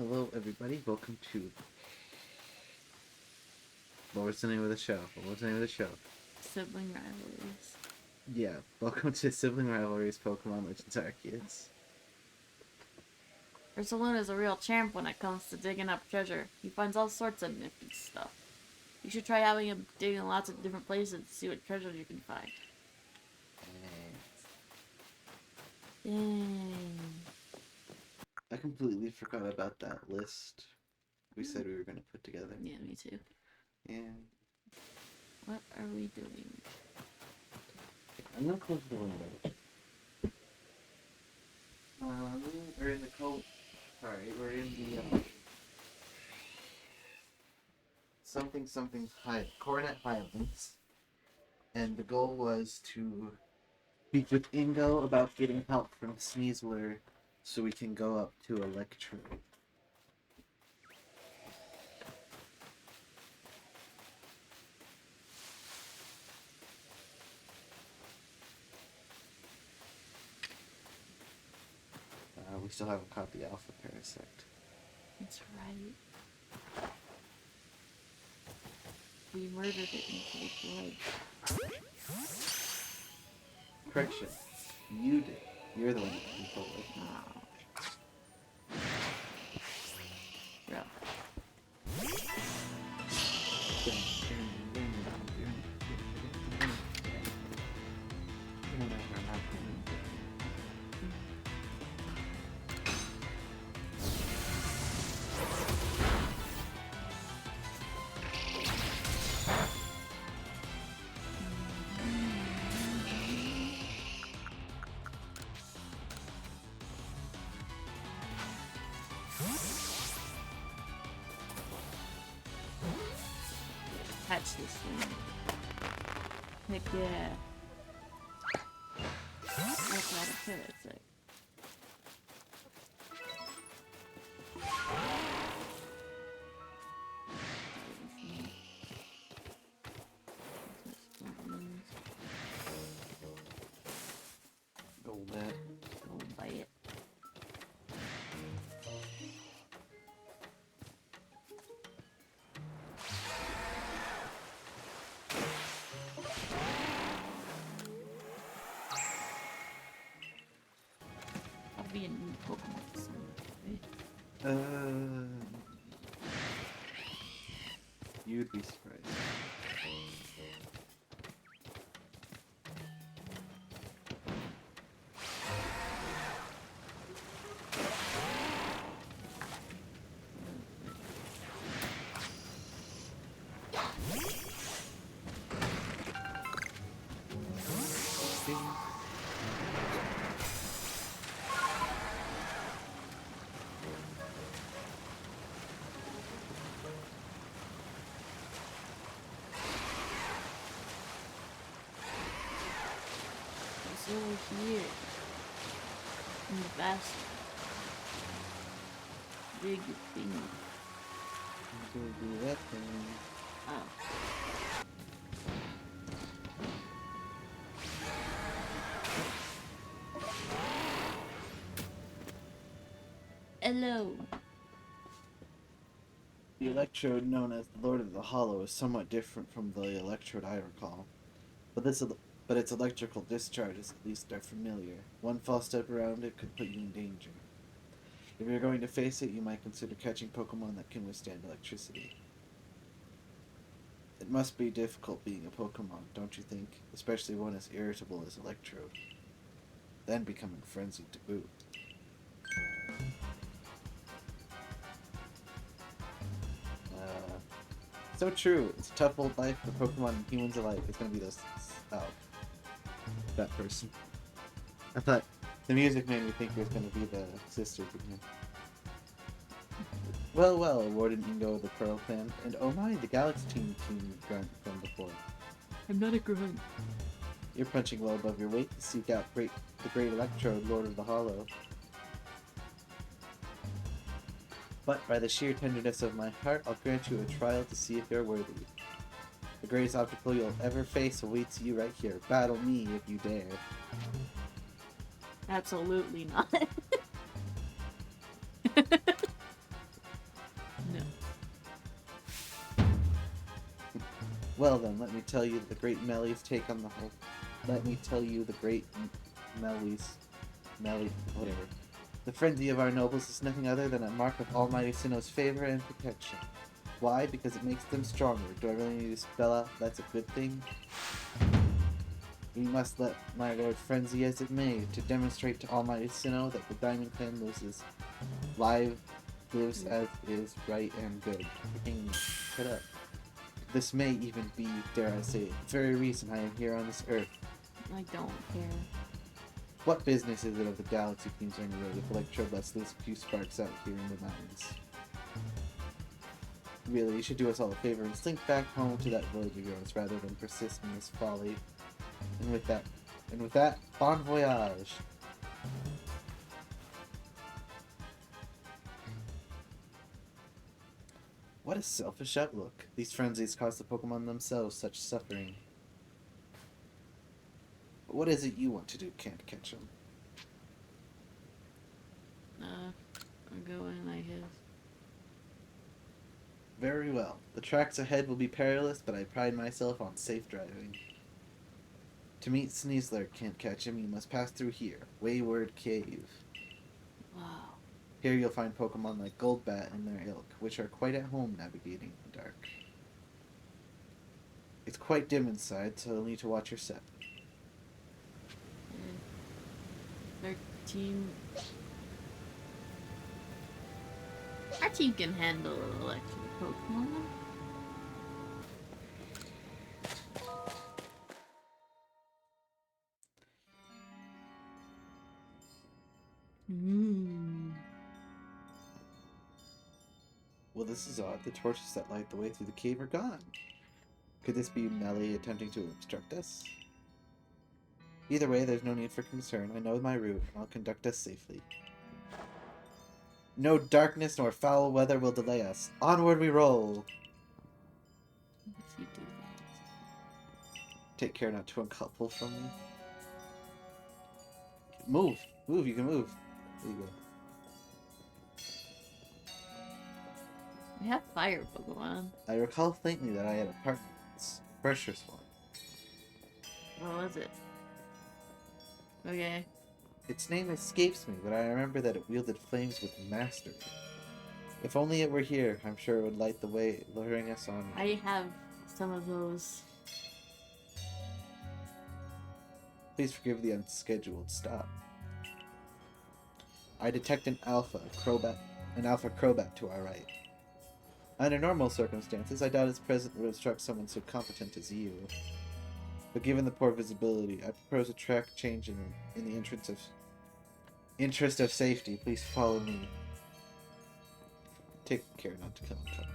Hello, everybody. Welcome to. What was the name of the show? Sibling Rivalries. Yeah, welcome to Sibling Rivalries Pokemon Legends Arceus. Ursaluna is a real champ when it comes to digging up treasure. He finds all sorts of nifty stuff. You should try having him dig in lots of different places to see what treasure you can find. Dang. I completely forgot about that list we said we were going to put together. Yeah, me too. Yeah. What are we doing? I'm going to close the window. We're in the cold. Sorry, we're in the. Something Coronet Highlands. And the goal was to speak with Ingo about getting help from Sneasler so we can go up to Electrode. We still haven't caught the Alpha Parasect. That's right. We murdered it in cold blood. Correction. You did. You're the one that controlled it. Oh. Bro. Catch this thing. Heck yeah. That's not a parasite. Go that. Go bite it. That'll be a new Pokemon for some, right? You'd be surprised. It's over here. In the basket. Big thing. Go do that thing. Oh. Hello. The Electrode known as the Lord of the Hollow is somewhat different from the Electrode I recall. But its electrical discharges at least are familiar. One false step around it could put you in danger. If you're going to face it, you might consider catching Pokemon that can withstand electricity. It must be difficult being a Pokemon, don't you think? Especially one as irritable as Electrode. Then becoming frenzied to boot. So true. It's a tough old life for Pokemon and humans alike. It's gonna be those. Oh. That person. I thought the music made me think it was gonna be the sisters again. Well, awarded Ingo the Pearl Fan. And oh my, the Galaxy team grunt from before. I'm not a grunt. You're punching well above your weight to seek out the Great Electrode, Lord of the Hollow. But by the sheer tenderness of my heart, I'll grant you a trial to see if you're worthy. The greatest obstacle you'll ever face awaits you right here. Battle me if you dare. Absolutely not. Well then, let me tell you the great Melly's take on the whole. Let me tell you the great whatever. The frenzy of our nobles is nothing other than a mark of Almighty Sinnoh's favor and protection. Why? Because it makes them stronger. Do I really need to spell out that's a good thing? We must let my lord frenzy as it may, to demonstrate to Almighty Sinnoh that the Diamond Clan lives as is right and good. Freaking shut up. This may even be, dare I say, the very reason I am here on this earth. I don't care. What business is it of the galaxy teams anyway if Electrode lets loose a few sparks out here in the mountains? Really, you should do us all a favor and slink back home to that village of yours rather than persist in this folly. And with that, bon voyage! What a selfish outlook. These frenzies cause the Pokemon themselves such suffering. But what is it you want to do, Can't Catch 'em? I'm going, I guess. Very well. The tracks ahead will be perilous, but I pride myself on safe driving. To meet Sneasler, Can't Catch Him, you must pass through here, Wayward Cave. Wow. Here you'll find Pokemon like Goldbat and their ilk, which are quite at home navigating in the dark. It's quite dim inside, so you'll need to watch your step. 13. Our team can handle electric Pokemon. Well, this is odd. The torches that light the way through the cave are gone. Could this be Melly attempting to obstruct us? Either way, there's no need for concern. I know my route, and I'll conduct us safely. No darkness nor foul weather will delay us. Onward we roll! If you do that. Take care not to uncouple from me. Move! Move, you can move. There you go. I have fire Pokemon. I recall faintly that I had a partner once. Pressure Swarm. What was it? Okay. Its name escapes me, but I remember that it wielded flames with mastery. If only it were here, I'm sure it would light the way, luring us on. I have some of those. Please forgive the unscheduled stop. I detect an Alpha Crobat to our right. Under normal circumstances, I doubt its presence would obstruct someone so competent as you. But given the poor visibility, I propose a track change in the interest of safety. Please follow me. Take care not to kill him.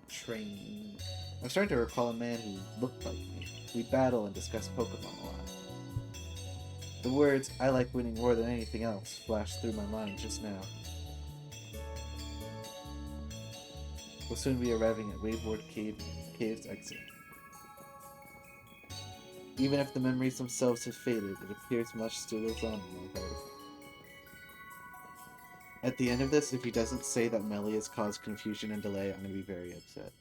Train. I'm starting to recall a man who looked like me. We battle and discuss Pokemon a lot. The words, "I like winning more than anything else," flashed through my mind just now. We'll soon be arriving at Wayward Cave's exit. Even if the memories themselves have faded, it appears much still lives on in my heart. At the end of this, if he doesn't say that Melly has caused confusion and delay, I'm going to be very upset.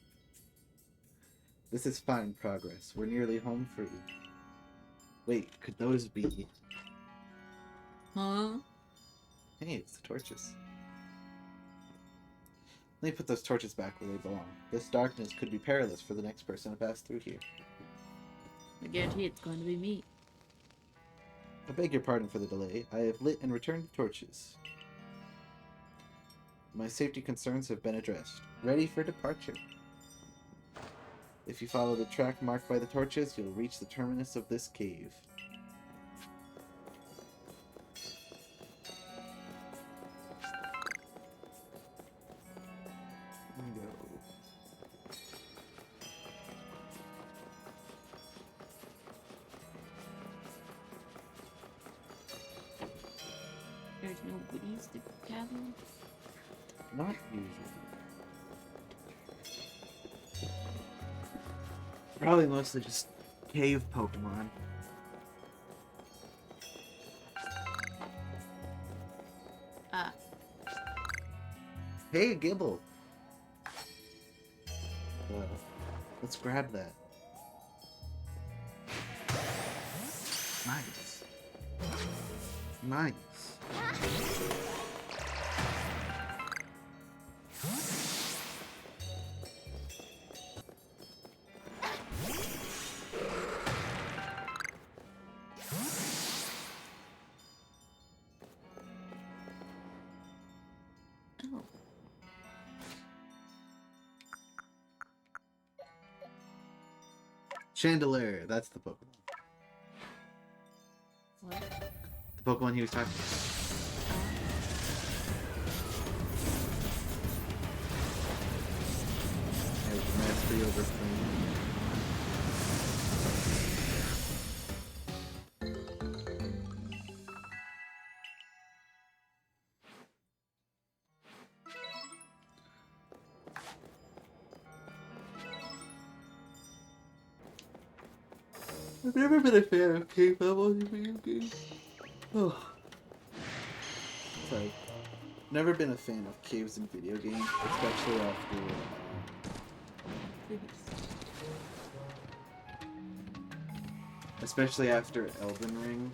This is fine progress. We're nearly home free. Wait, could those be... Huh? Hey, it's the torches. Let me put those torches back where they belong. This darkness could be perilous for the next person to pass through here. I guarantee it's going to be me. I beg your pardon for the delay. I have lit and returned the torches. My safety concerns have been addressed. Ready for departure. If you follow the track marked by the torches, you'll reach the terminus of this cave. There's no goodies to gather. Not usually. Probably mostly just cave Pokemon. Ah. Hey, Gibble! Let's grab that. Nice. Nice. Oh. Chandelier, that's the Pokemon. What? The Pokemon he was talking about. Has mastery over flame. I've never been a fan of cave levels in video games. Oh. Sorry. Never been a fan of caves in video games, especially after Please. especially after Elden Ring,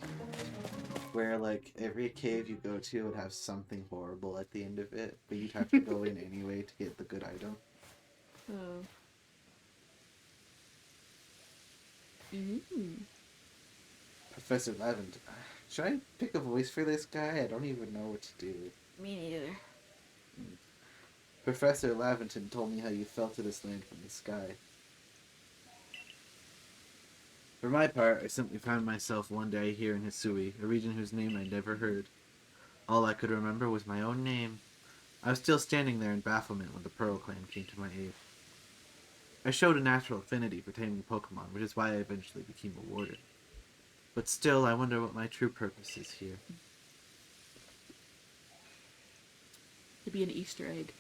where like every cave you go to would have something horrible at the end of it, but you'd have to go in anyway to get the good item. Oh. Ooh. Professor Lavender. Should I pick a voice for this guy? I don't even know what to do. Me neither. Professor Laventon told me how you fell to this land from the sky. For my part, I simply found myself one day here in Hisui, a region whose name I'd never heard. All I could remember was my own name. I was still standing there in bafflement when the Pearl Clan came to my aid. I showed a natural affinity for taming Pokemon, which is why I eventually became a warden. But still, I wonder what my true purpose is here. To be an Easter egg.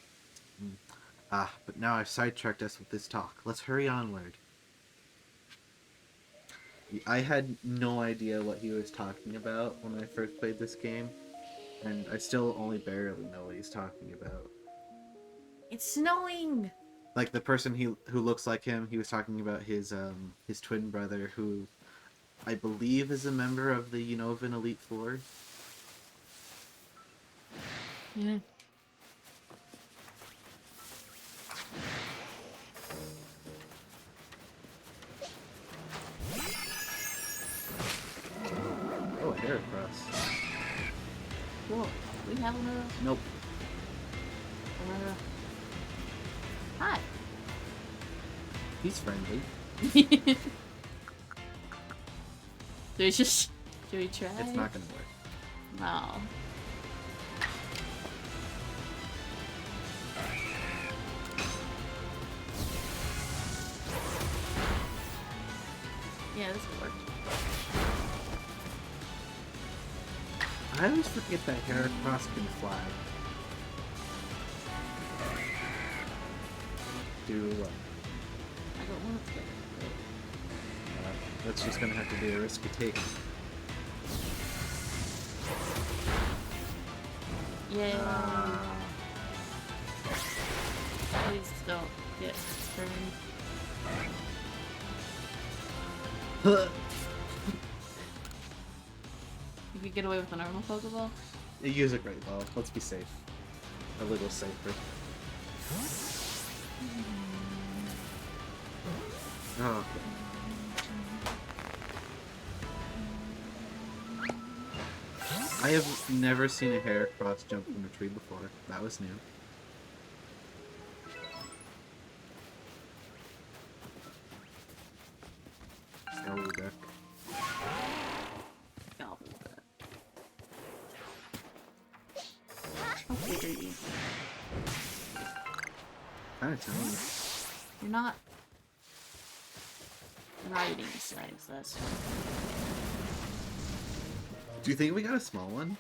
Ah, but now I've sidetracked us with this talk. Let's hurry onward. I had no idea what he was talking about when I first played this game, and I still only barely know what he's talking about. It's snowing! Like the person who looks like him, he was talking about his twin brother, who I believe is a member of the Unovan Elite Four. Yeah. Oh, a Heracross. Cool. We have another. Nope. Another. Hi. He's friendly. Should we try? It's not gonna work. No. Yeah, this will work. I always forget that Heracross can fly. I don't want to. That's just gonna have to be a risk to take. Yeah. Please don't get burned. You could get away with a normal Pokeball? Use a Great Ball. Let's be safe. A little safer. Oh, okay. I have never seen a Heracross jump from a tree before. That was new. Golduck. Golduck. How big are you? Kinda tiny. You're not riding size, that's Do you think we got a small one?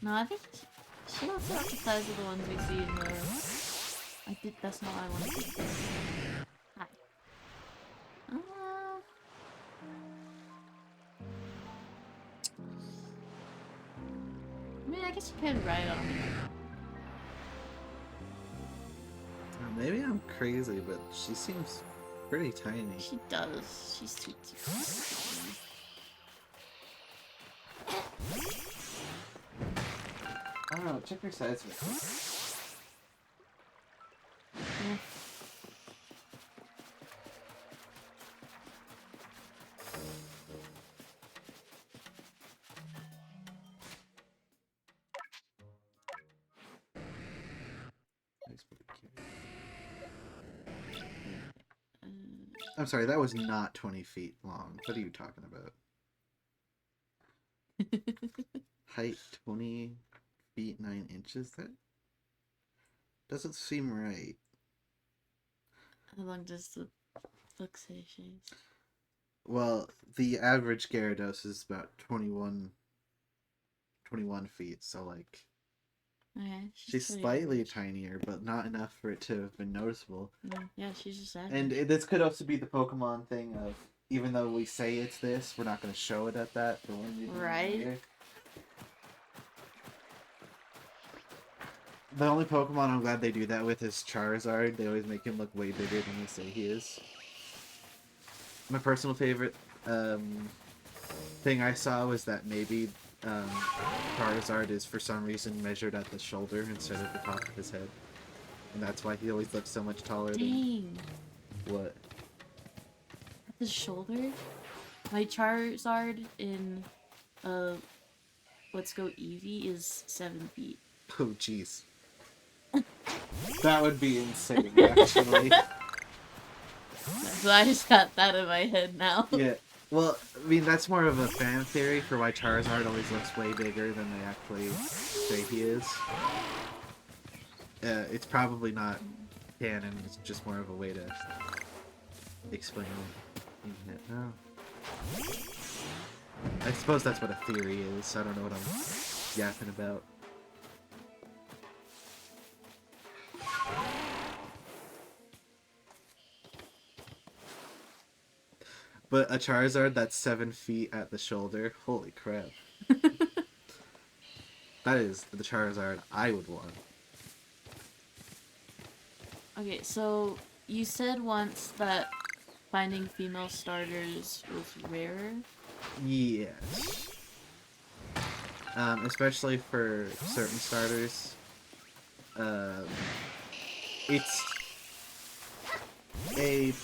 No, I think she looks like the size of the ones we see in the. That's not what I wanted to do. Hi. I mean, I guess you could ride on me. Maybe I'm crazy, but she seems pretty tiny. She does. She's too cute. I don't know, check her size with me. Yeah. I'm sorry, that was not 20 feet long. What are you talking about? Height 20 feet 9 inches? That doesn't seem right. How long does the book say she's? Well, the average Gyarados is about 21 feet, so like... Okay, She's slightly tinier, but not enough for it to have been noticeable. Yeah, she's just average. And this could also be the Pokemon thing of, even though we say it's this, we're not going to show it at that. For one reason Right. The only Pokemon I'm glad they do that with is Charizard. They always make him look way bigger than they say he is. My personal favorite thing I saw was that maybe Charizard is for some reason measured at the shoulder instead of the top of his head. And that's why he always looks so much taller Dang. than... What? At the shoulder? My Charizard in Let's Go Eevee is 7 feet. Oh, jeez. That would be insane, actually. So I just got that in my head now. Yeah. Well, I mean, that's more of a fan theory for why Charizard always looks way bigger than they actually say he is. It's probably not canon, it's just more of a way to explain it. No. I suppose that's what a theory is. I don't know what I'm yapping about. But a Charizard that's 7 feet at the shoulder, holy crap. That is the Charizard I would want. Okay, so you said once that finding female starters was rarer? Yes. Especially for certain starters. It's a...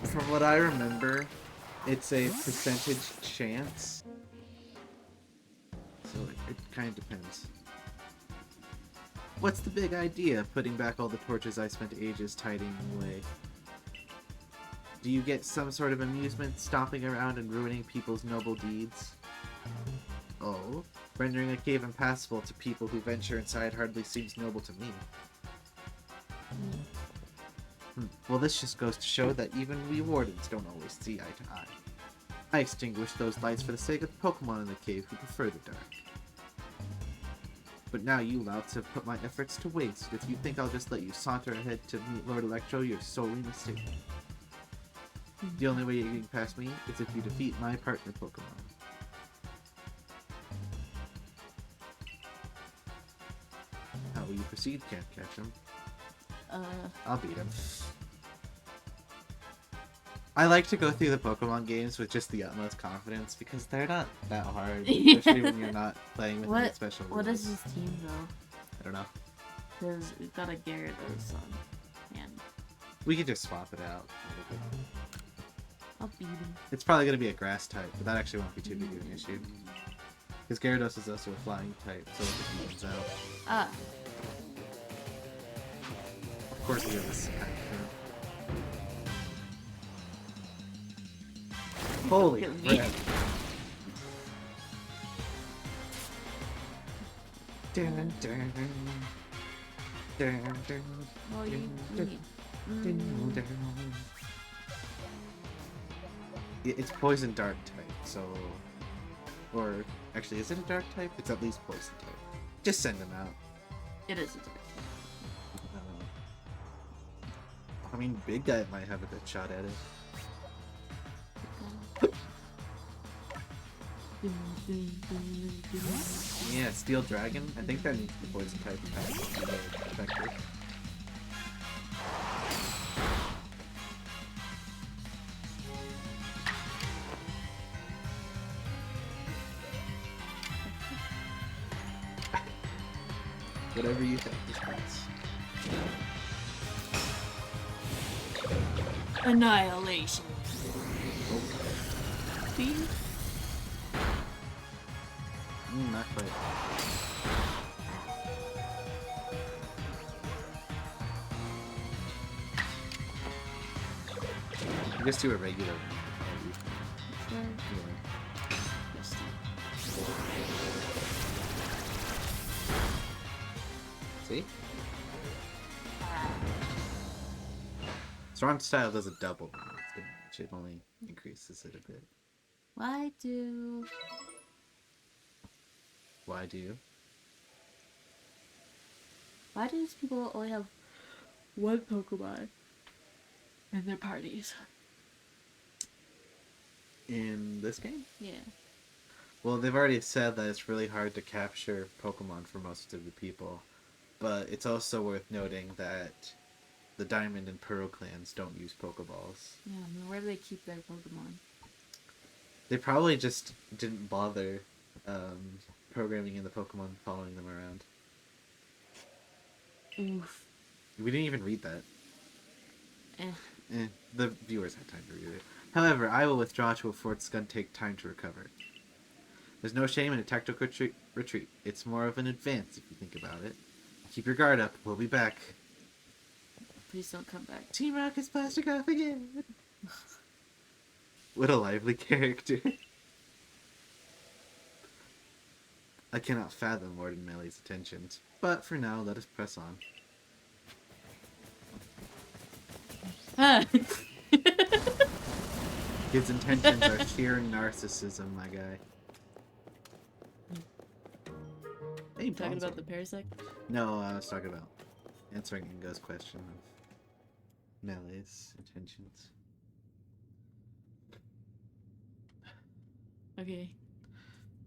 From what I remember, it's a percentage chance. So it kind of depends. What's the big idea, putting back all the torches I spent ages tidying away? Do you get some sort of amusement stomping around and ruining people's noble deeds? Oh, rendering a cave impassable to people who venture inside hardly seems noble to me. Well, this just goes to show that even we wardens don't always see eye to eye. I extinguished those lights for the sake of the Pokemon in the cave who prefer the dark. But now you louts have put my efforts to waste. If you think I'll just let you saunter ahead to meet Lord Electro, you're sorely mistaken. The only way you're getting past me is if you defeat my partner Pokemon. How will you proceed? Can't catch him. I'll beat him. I like to go through the Pokemon games with just the utmost confidence because they're not that hard, especially when you're not playing with any special rules. What is his team though? I don't know. Because we've got a Gyarados on hand. We could just swap it out. I'll beat him. It's probably going to be a grass type, but that actually won't be too big of an issue. Because Gyarados is also a flying type, so it just evens out. Ah. Of course we have this kind of thing. Holy crap. Dun, dun, dun, dun, Well, you dun, need. dun. It's poison dark type, so... Or, actually, is it a dark type? It's at least poison type. Just send them out. It is a dark. I mean, Big Guy might have a good shot at it. Yeah, Steel Dragon. I think that needs the poison type effective. Whatever you think is best. Annihilation. See? Not quite. You just do a regular one. Yes. See? Strong style doesn't double its damage, it only increases it a bit. Why do these people only have one Pokemon in their parties? In this game? Yeah. Well, they've already said that it's really hard to capture Pokemon for most of the people, but it's also worth noting that the Diamond and Pearl clans don't use Pokeballs. Yeah, I mean, where do they keep their Pokemon? They probably just didn't bother programming in the Pokemon following them around. Oof. We didn't even read that. Eh. The viewers had time to read it. However, I will withdraw to a fort. It's gonna take time to recover. There's no shame in a tactical retreat. It's more of an advance if you think about it. Keep your guard up. We'll be back. Please don't come back. Team Rocket's plastic off again. What a lively character. I cannot fathom Warden Melee's attentions, but for now, let us press on. His intentions are sheer narcissism, my guy. Hey, Talking Bronzor. about the Parasect? No, I was talking about answering Ingo's question of Melee's intentions. Okay.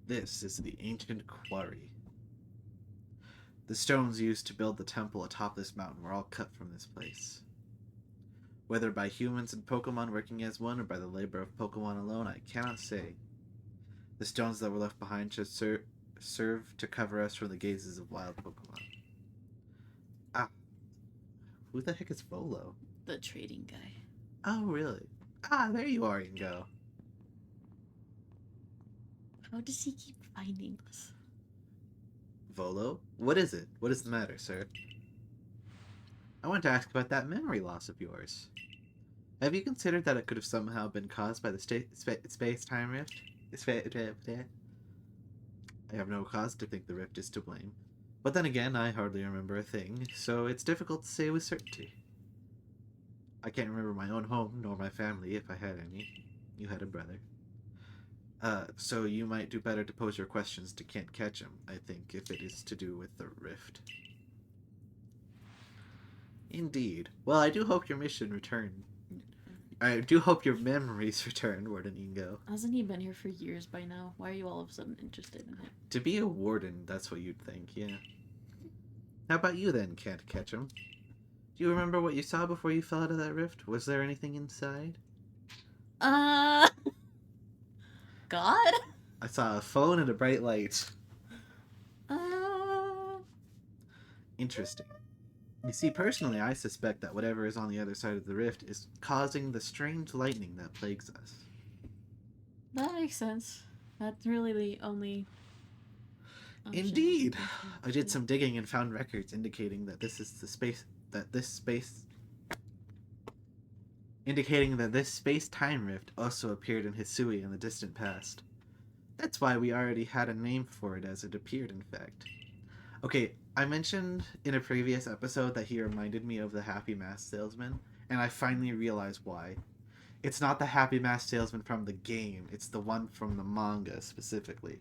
This is the ancient quarry. The stones used to build the temple atop this mountain were all cut from this place. Whether by humans and Pokemon working as one or by the labor of Pokemon alone, I cannot say. The stones that were left behind should serve to cover us from the gazes of wild Pokemon. Ah. Who the heck is Volo? The trading guy. Oh, really? Ah, there you are, Ingo. How does he keep finding us? Volo? What is it? What is the matter, sir? I want to ask about that memory loss of yours. Have you considered that it could have somehow been caused by the space-time rift? I have no cause to think the rift is to blame. But then again, I hardly remember a thing, so it's difficult to say with certainty. I can't remember my own home, nor my family, if I had any. You had a brother. So you might do better to pose your questions to Can't Catch Him, I think, if it is to do with the rift. Indeed. Well, I do hope your mission returned. I do hope your memories returned, Warden Ingo. Hasn't he been here for years by now? Why are you all of a sudden interested in him? To be a warden, that's what you'd think, yeah. How about you then, Can't Catch Him? Do you remember what you saw before you fell out of that rift? Was there anything inside? God? I saw a phone and a bright light. Interesting. You see, personally, I suspect that whatever is on the other side of the rift is causing the strange lightning that plagues us. That makes sense. That's really the only option. Indeed! I did some digging and found records indicating that this space-time rift also appeared in Hisui in the distant past. That's why we already had a name for it as it appeared, in fact. Okay, I mentioned in a previous episode that he reminded me of the Happy Mask Salesman, and I finally realized why. It's not the Happy Mask Salesman from the game, it's the one from the manga specifically.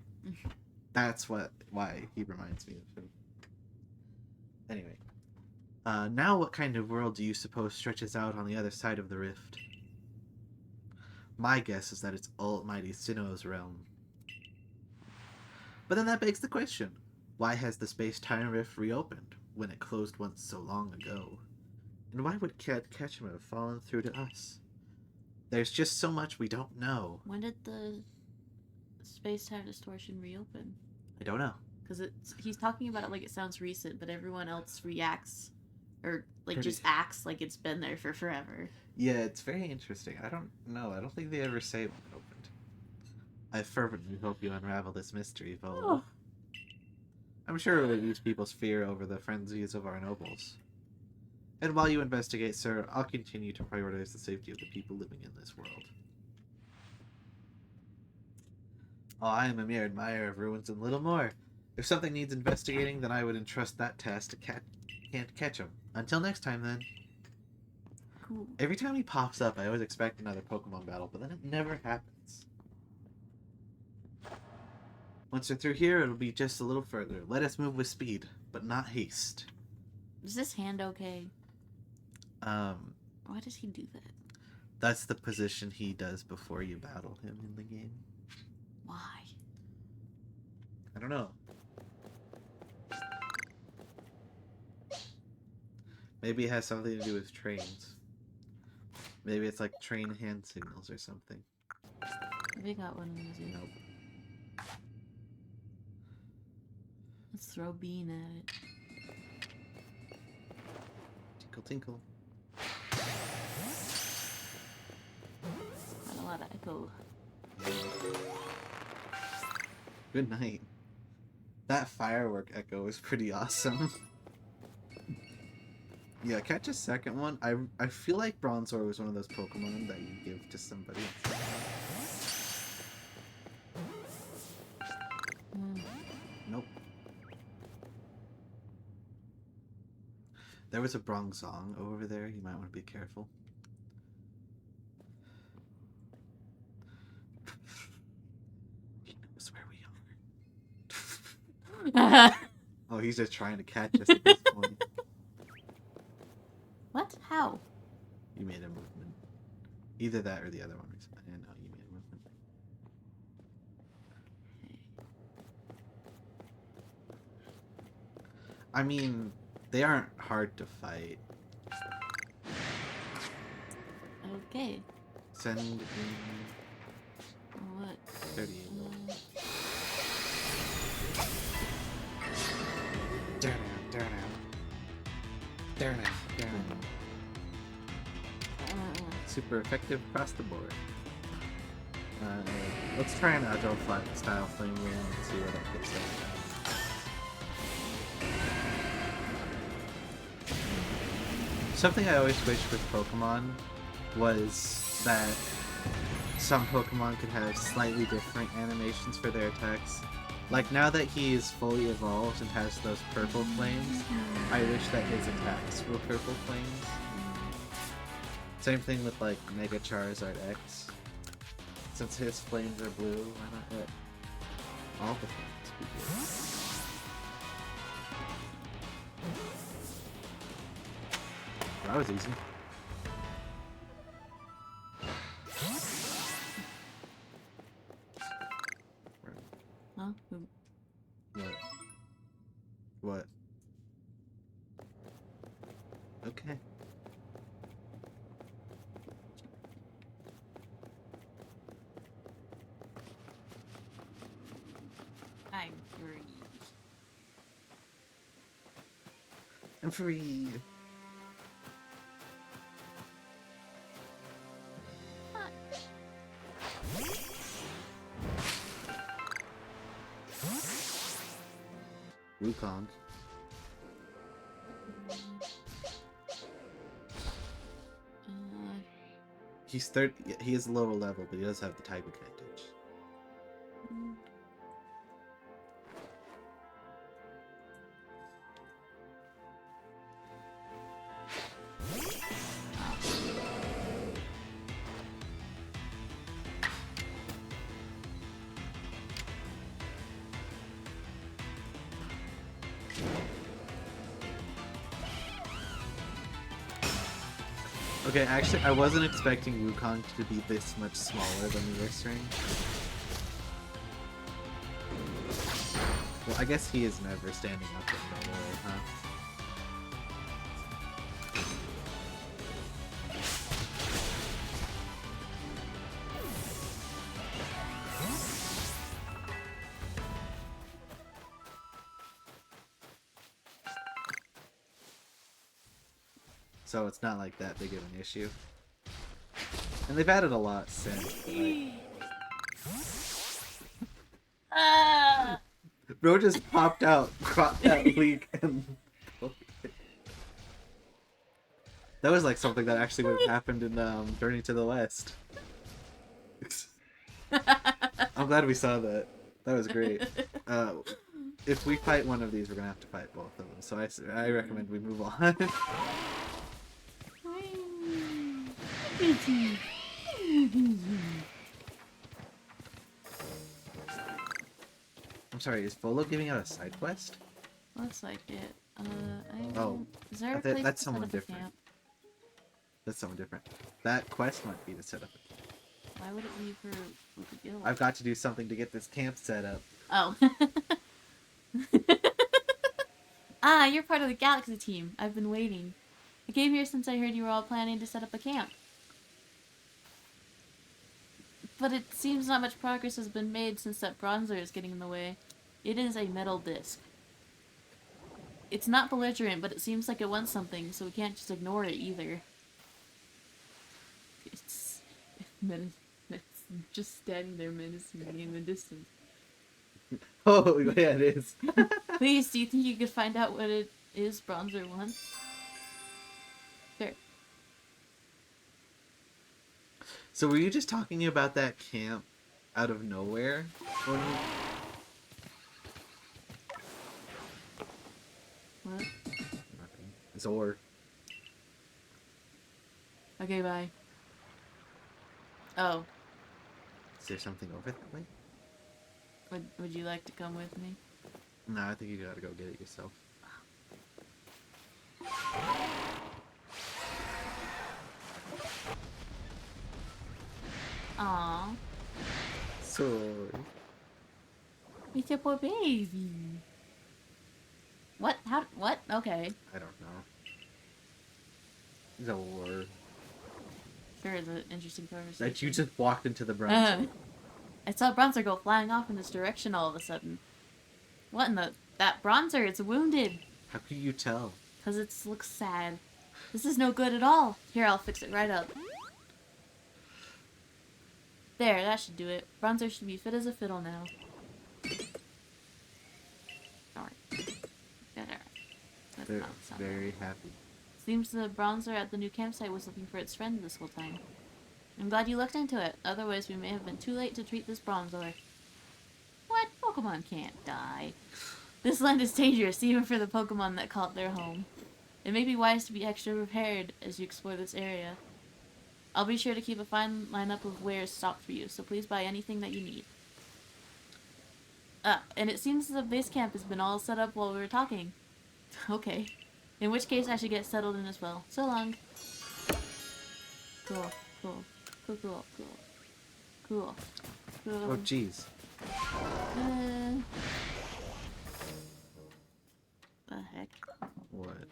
That's why he reminds me of him. Anyway. Now what kind of world do you suppose stretches out on the other side of the rift? My guess is that it's Almighty Sinnoh's realm. But then that begs the question, why has the space-time rift reopened when it closed once so long ago? And why would Can't Catch Him have fallen through to us? There's just so much we don't know. When did the space-time distortion reopen? I don't know. Because he's talking about it like it sounds recent, but everyone else reacts or like Pretty- just acts like it's been there for forever. Yeah, it's very interesting. I don't know. I don't think they ever say when it opened. I fervently hope you unravel this mystery, Volo. Oh. I'm sure it will ease people's fear over the frenzies of our nobles. And while you investigate, sir, I'll continue to prioritize the safety of the people living in this world. Oh, I am a mere admirer of ruins and little more. If something needs investigating, then I would entrust that task to Can't catch him. Until next time, then. Cool. Every time he pops up, I always expect another Pokemon battle, but then it never happens. Once we're through here, it'll be just a little further. Let us move with speed, but not haste. Is this hand okay? Why does he do that? That's the position he does before you battle him in the game. Why? I don't know. Maybe it has something to do with trains. Maybe it's like train hand signals or something. We got one of these. Nope. Let's throw Bean at it. Tinkle tinkle. Got a lot of echo. Good night. That firework echo is pretty awesome. Yeah, catch a second one. I feel like Bronzor was one of those Pokemon that you give to somebody. Nope. There was a Bronzong over there. You might want to be careful. He knows where we are. Oh, he's just trying to catch us at this point. What? How? You made a movement. Either that or the other one. I know you made a movement. I mean, they aren't hard to fight. Okay. Send in What? 38. Down, down, down, down. Super effective across the board. Let's try an Agile Flat style flame wheel and see what it gets like. Something I always wished with Pokemon was that some Pokemon could have slightly different animations for their attacks. Like, now that he is fully evolved and has those purple flames, I wish that his attacks were purple flames. Same thing with, like, Mega Charizard X. Since his flames are blue, why not let all the flames be blue? That was easy. Huh? What? What? Okay. I'm free. I'm free. Wukong. He's third. He is lower level, but he does have the type advantage. Okay, actually, I wasn't expecting Wukong to be this much smaller than the Ursaring. Well, I guess he is never standing up in the way, huh? so it's not like that big of an issue. And they've added a lot since. Like... Bro just popped out, caught that leak, and that was like something that actually would have happened in Journey to the West. I'm glad we saw that. That was great. If we fight one of these, we're gonna have to fight both of them. So I recommend we move on. I'm sorry, is Volo giving out a side quest? Looks like it. Oh, is there a place that's to someone set up a different. camp? That's someone different. That quest might be to set up a camp. Why would it be for the guild? I've got to do something to get this camp set up. Oh. Ah, you're part of the Galaxy team. I've been waiting. I came here since I heard you were all planning to set up a camp. But it seems not much progress has been made since that bronzer is getting in the way. It is a metal disc. It's not belligerent, but it seems like it wants something, so we can't just ignore it either. It's just standing there menacingly in the distance. Oh, yeah, it is. Please, do you think you could find out what it is Bronzer wants? Sure. So were you just talking about that camp out of nowhere? What? Zor. Okay, bye. Oh. Is there something over that way? Would you like to come with me? No, I think you gotta go get it yourself. Aww. Sorry. It's your poor baby. What? How? What? Okay. I don't know. Zor. Sure is an interesting conversation. That you just walked into the bronzer. I saw Bronzer go flying off in this direction all of a sudden. What in the... That Bronzer, it's wounded. How could you tell? Because it looks sad. This is no good at all. Here, I'll fix it right up. There, that should do it. Bronzer should be fit as a fiddle now. Alright. They're very happy. Seems the Bronzer at the new campsite was looking for its friend this whole time. I'm glad you looked into it. Otherwise, we may have been too late to treat this Bronzer. What? Pokemon can't die. This land is dangerous, even for the Pokemon that call it their home. It may be wise to be extra prepared as you explore this area. I'll be sure to keep a fine lineup of wares stocked for you, so please buy anything that you need. And it seems the base camp has been all set up while we were talking. Okay. In which case, I should get settled in as well. So long. Cool. Cool. Cool, cool, cool. Cool. Cool. Oh, jeez. The heck? What?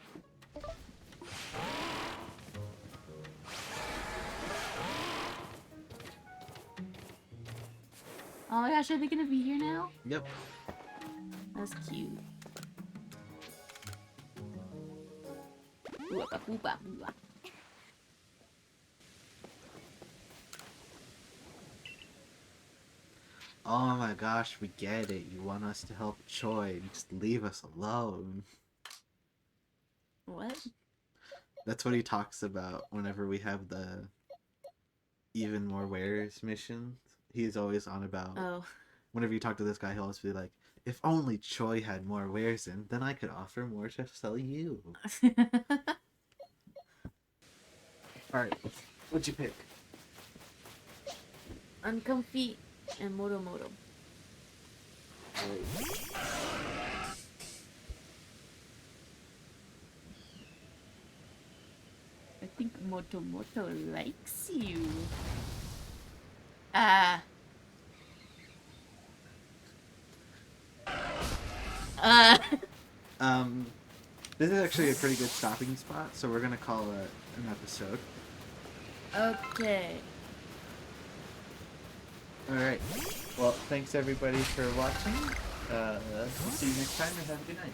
Oh my gosh, are they gonna be here now? Yep. That's cute. Ooh-ah, ooh-ah, ooh-ah. Oh my gosh, we get it. You want us to help Choi. Just leave us alone. What? That's what he talks about whenever we have the even more wares missions. He's always on about... Oh. Whenever you talk to this guy, he'll always be like, if only Choi had more wares in, then I could offer more to sell you. Alright, what'd you pick? Uncomfy and Moto Moto. I think Moto Moto likes you. This is actually a pretty good stopping spot, so we're gonna call it an episode. Okay. Alright. Well, thanks everybody for watching. We'll see you next time and have a good night.